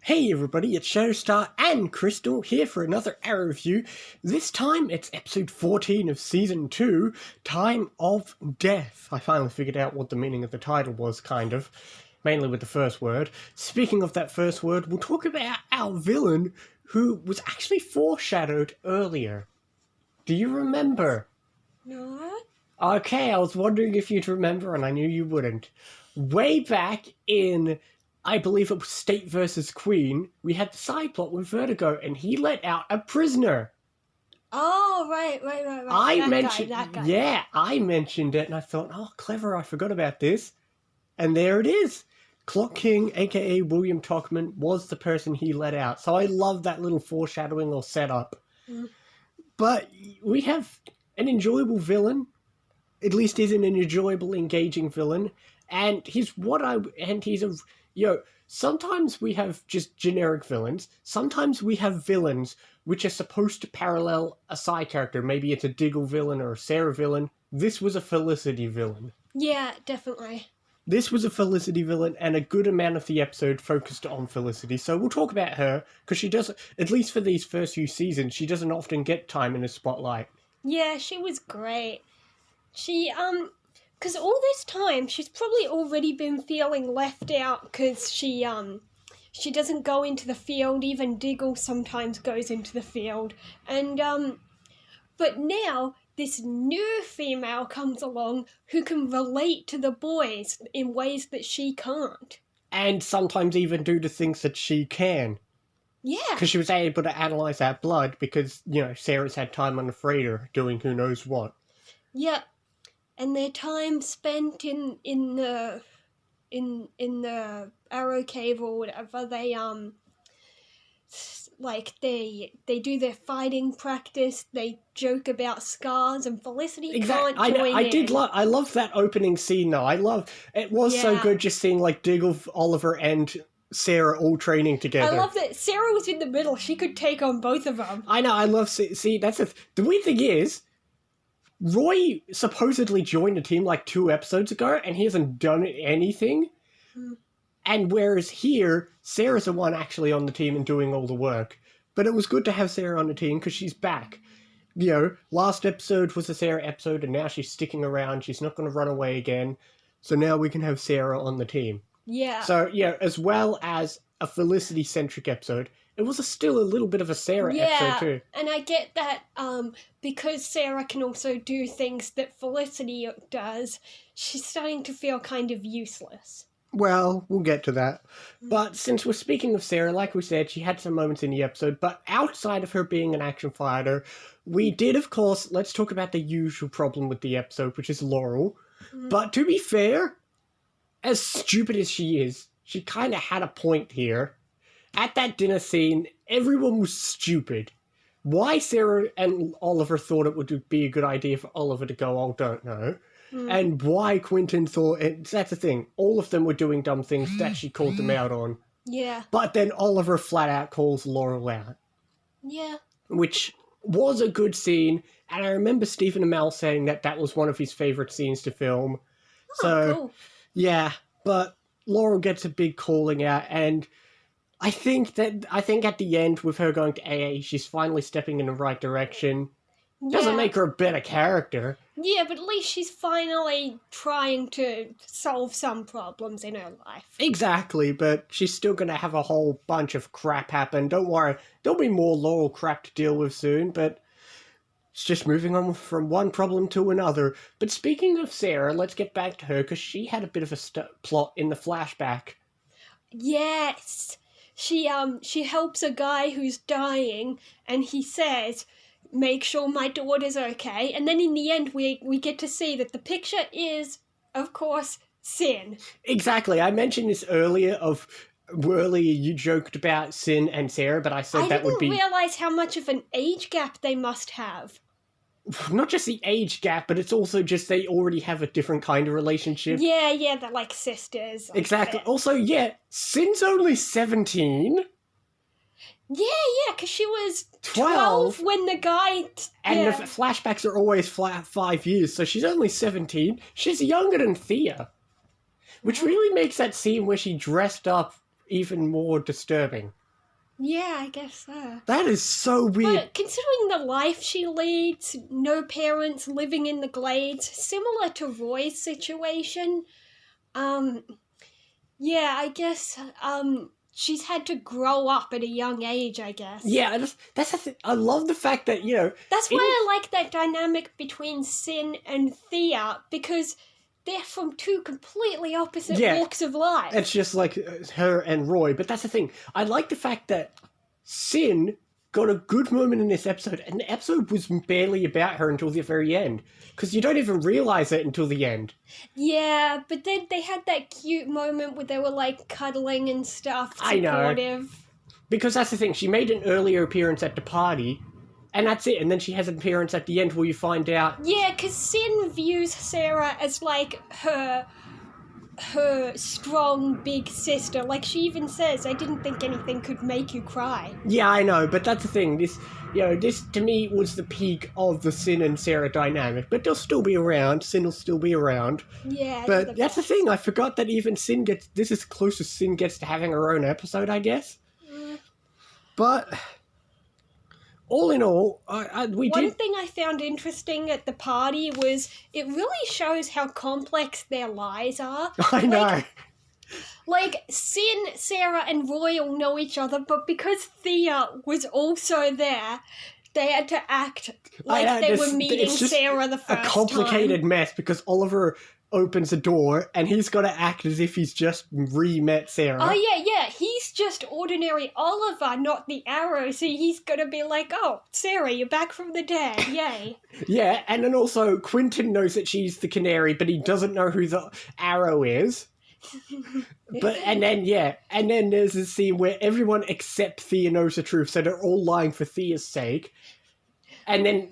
Hey everybody, it's Shadowstar and Crystal here for another Arrow review. This time it's episode 14 of season 2, Time of Death. I finally figured out what the meaning of the title was, kind of. Mainly with the first word. Speaking of that first word, we'll talk about our villain who was actually foreshadowed earlier. Do you remember? No. Okay, I was wondering if you'd remember and I knew you wouldn't. Way back in, I believe it was State vs. Queen, we had the side plot with Vertigo, and he let out a prisoner. Oh, right. That guy. Yeah, I mentioned it, and I thought, oh, clever, I forgot about this. And there it is. Clock King, aka William Tockman, was the person he let out. So I love that little foreshadowing or setup. Mm. But we have an enjoyable villain. At least he's an enjoyable, engaging villain. And sometimes we have just generic villains. Sometimes we have villains which are supposed to parallel a side character. Maybe it's a Diggle villain or a Sarah villain. This was a Felicity villain. Yeah, definitely. This was a Felicity villain, and a good amount of the episode focused on Felicity. So we'll talk about her, because she doesn't, at least for these first few seasons, she doesn't often get time in the spotlight. Yeah, she was great. Because all this time, she's probably already been feeling left out because she doesn't go into the field. Even Diggle sometimes goes into the field. And, but now this new female comes along who can relate to the boys in ways that she can't. And sometimes even do the things that she can. Yeah. Because she was able to analyse that blood because, Sarah's had time on the freighter doing who knows what. Yeah. And their time spent in the Arrow Cave or whatever, they they do their fighting practice. They joke about scars, and Felicity can't join in. I love that opening scene though. It was so good just seeing Diggle, Oliver, and Sarah all training together. I love that Sarah was in the middle. She could take on both of them. I know. I love that's the weird thing is, Roy supposedly joined the team 2 episodes ago, and he hasn't done anything. And whereas here, Sarah's the one actually on the team and doing all the work. But it was good to have Sarah on the team because she's back. Last episode was a Sarah episode, and now she's sticking around. She's not going to run away again. So now we can have Sarah on the team. Yeah. So, as well as a Felicity-centric episode, it was still a little bit of a Sarah episode too. And I get that because Sarah can also do things that Felicity does, she's starting to feel kind of useless. Well, we'll get to that. But since we're speaking of Sarah, like we said, she had some moments in the episode, but outside of her being an action fighter, we did, of course, let's talk about the usual problem with the episode, which is Laurel. But to be fair, as stupid as she is, she kind of had a point here. At that dinner scene, everyone was stupid. Why Sarah and Oliver thought it would be a good idea for Oliver to go, I don't know. And why Quentin thought, that's the thing, all of them were doing dumb things that she called them out on. Yeah. But then Oliver flat out calls Laurel out. Yeah. Which was a good scene, and I remember Stephen Amell saying that was one of his favourite scenes to film. Cool. Yeah, but Laurel gets a big calling out, and I think at the end, with her going to AA, she's finally stepping in the right direction. Doesn't make her a better character. Yeah, but at least she's finally trying to solve some problems in her life. Exactly, but she's still going to have a whole bunch of crap happen. Don't worry, there'll be more Laurel crap to deal with soon, but it's just moving on from one problem to another. But speaking of Sarah, let's get back to her, because she had a bit of a plot in the flashback. Yes! She helps a guy who's dying, and he says, make sure my daughter's okay. And then in the end, we get to see that the picture is, of course, Sin. Exactly. I mentioned this earlier you joked about Sin and Sarah, but I said that would be... I didn't realise how much of an age gap they must have. Not just the age gap, but it's also just they already have a different kind of relationship. Yeah, they're like sisters. Exactly. Also, Sin's only 17. Yeah, because she was 12 when the guy... And the flashbacks are always 5 years, so she's only 17. She's younger than Thea. Which really makes that scene where she dressed up even more disturbing. Yeah, I guess so. That is so weird. But considering the life she leads, no parents, living in the glades, similar to Roy's situation, yeah, I guess, she's had to grow up at a young age, I guess. Yeah, that's the thing. I love the fact that, That's why I like that dynamic between Sin and Thea, because they're from two completely opposite walks of life. It's just like her and Roy. But that's the thing. I like the fact that Sin got a good moment in this episode, and the episode was barely about her until the very end. Because you don't even realize it until the end. Yeah, but then they had that cute moment where they were, like, cuddling and stuff, supportive. I know. Because that's the thing. She made an earlier appearance at the party, and that's it. And then she has an appearance at the end where you find out... Yeah, because Sin views Sarah as, like, her strong big sister. Like, she even says, I didn't think anything could make you cry. Yeah, I know, but that's the thing. This to me was the peak of the Sin and Sarah dynamic. But they'll still be around. Sin will still be around. Yeah, but that's the thing. I forgot that even Sin gets... This is close as Sin gets to having her own episode, I guess. But... all in all, One thing I found interesting at the party was it really shows how complex their lives are. I know. Like, Sin, Sarah, and Roy all know each other, but because Thea was also there, they had to act like they were meeting Sarah the first time. A complicated mess because Oliver opens the door and he's got to act as if he's just re-met Sarah. Oh, yeah. He's just ordinary Oliver, not the Arrow, so he's going to be like, oh, Sarah, you're back from the dead, yay. Yeah, and then also Quentin knows that she's the Canary, but he doesn't know who the Arrow is. And then there's this scene where everyone except Thea knows the truth, so they're all lying for Thea's sake. And then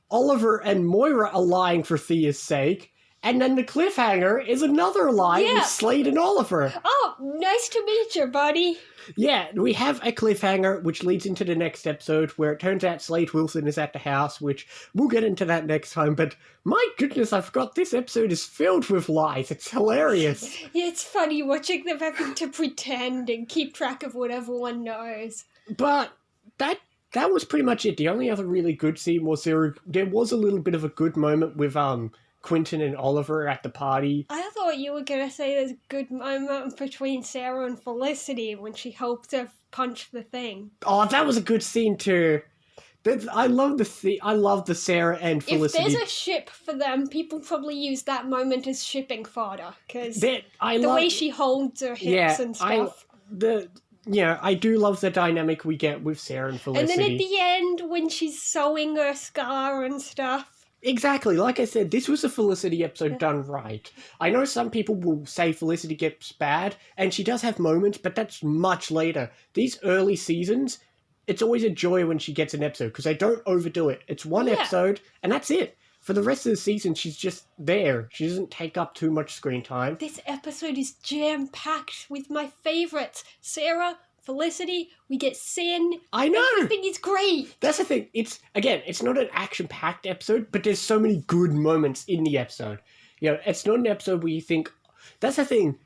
Oliver and Moira are lying for Thea's sake, and then the cliffhanger is another lie with Slade and Oliver. Oh, nice to meet you, buddy. Yeah, we have a cliffhanger, which leads into the next episode, where it turns out Slade Wilson is at the house, which we'll get into that next time, but my goodness, I forgot this episode is filled with lies. It's hilarious. Yeah, it's funny watching them having to pretend and keep track of what everyone knows. But that was pretty much it. The only other really good scene was there was a little bit of a good moment with Quentin and Oliver at the party. I thought you were going to say there's a good moment between Sarah and Felicity when she helped her punch the thing. Oh, that was a good scene too. I love the Sarah and Felicity. If there's a ship for them, people probably use that moment as shipping fodder, because the way she holds her hips and stuff. I do love the dynamic we get with Sarah and Felicity. And then at the end, when she's sewing her scar and stuff. Exactly. Like I said, this was a Felicity episode done right. I know some people will say Felicity gets bad, and she does have moments, but that's much later. These early seasons, it's always a joy when she gets an episode, because they don't overdo it. It's one episode, and that's it. For the rest of the season, she's just there. She doesn't take up too much screen time. This episode is jam-packed with my favourites. Sarah, Felicity, we get Sin. I know. Everything is great. That's the thing. It's not an action-packed episode, but there's so many good moments in the episode. It's not an episode where you think... That's the thing.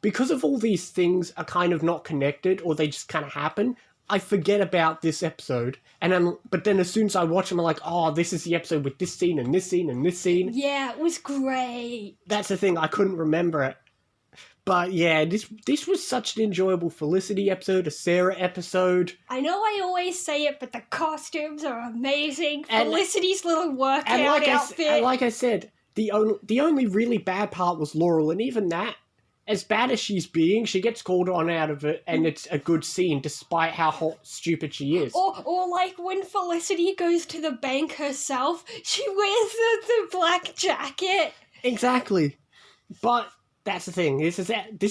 Because of all these things are kind of not connected, or they just kind of happen, I forget about this episode. But then as soon as I watch them, I'm like, oh, this is the episode with this scene and this scene and this scene. Yeah, it was great. That's the thing. I couldn't remember it. But yeah, this was such an enjoyable Felicity episode, a Sarah episode. I know I always say it, but the costumes are amazing. Felicity's little workout outfit. And like I said, the only really bad part was Laurel, and even that, as bad as she's being, she gets called on out of it, and it's a good scene, despite how stupid she is. Or like when Felicity goes to the bank herself, she wears the black jacket. Exactly. But... that's the thing. This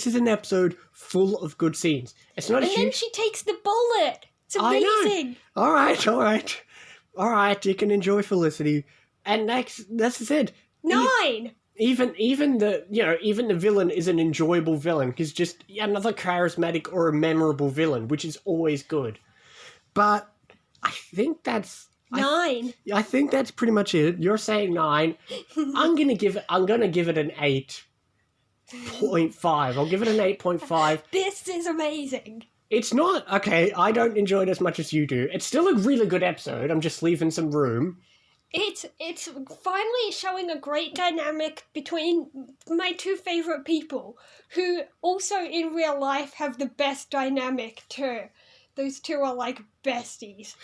is an episode full of good scenes. It's not. And then she takes the bullet. It's amazing. I know. All right. You can enjoy Felicity, and that's it. 9. Even the villain is an enjoyable villain. He's just another charismatic or a memorable villain, which is always good. But I think that's 9. I think that's pretty much it. You're saying 9. I'm gonna give it an 8. 8.5. I'll give it an 8.5. This is amazing. It's not, okay, I don't enjoy it as much as you do. It's still a really good episode. I'm just leaving some room. It's finally showing a great dynamic between my two favorite people, who also in real life have the best dynamic too. Those two are like besties.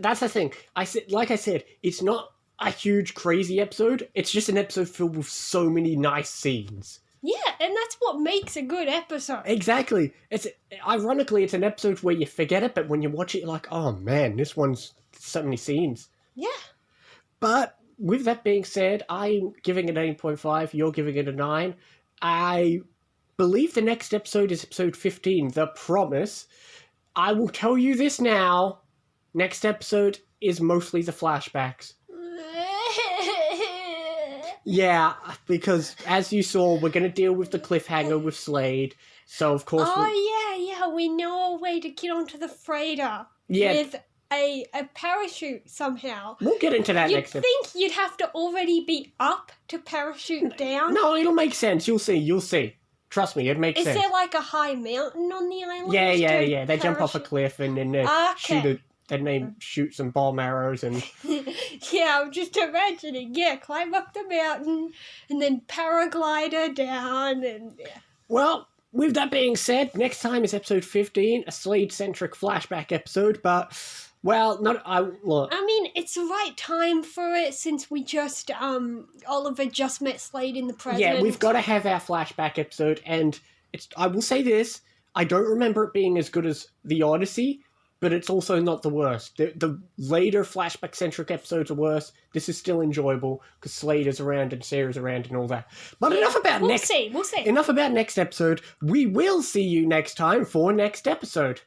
That's the thing. Like I said, it's not a huge, crazy episode. It's just an episode filled with so many nice scenes. Yeah, and that's what makes a good episode. Exactly. Ironically, it's an episode where you forget it, but when you watch it, you're like, oh man, this one's so many scenes. Yeah. But with that being said, I'm giving it an 8.5. You're giving it a 9. I believe the next episode is episode 15, The Promise. I will tell you this now. Next episode is mostly the flashbacks. Yeah, because as you saw, we're going to deal with the cliffhanger with Slade. So, of course... we know a way to get onto the freighter. Yeah. With a parachute somehow. We'll get into that next episode. You'd think you'd have to already be up to parachute down. No, it'll make sense. You'll see. Trust me, it makes sense. Is there like a high mountain on the island? Yeah. They jump off a cliff and then they shoot some bomb arrows and... Yeah, I'm just imagining. Yeah, climb up the mountain and then paraglider down and... Yeah. Well, with that being said, next time is episode 15, a Slade-centric flashback episode, but... Well, look. I mean, it's the right time for it since we just, Oliver just met Slade in the present. Yeah, we've got to have our flashback episode, and I will say this, I don't remember it being as good as The Odyssey, but it's also not the worst. The later flashback-centric episodes are worse. This is still enjoyable, because Slade is around and Sarah's around and all that. But enough about We'll see. Enough about next episode. We will see you next time for next episode.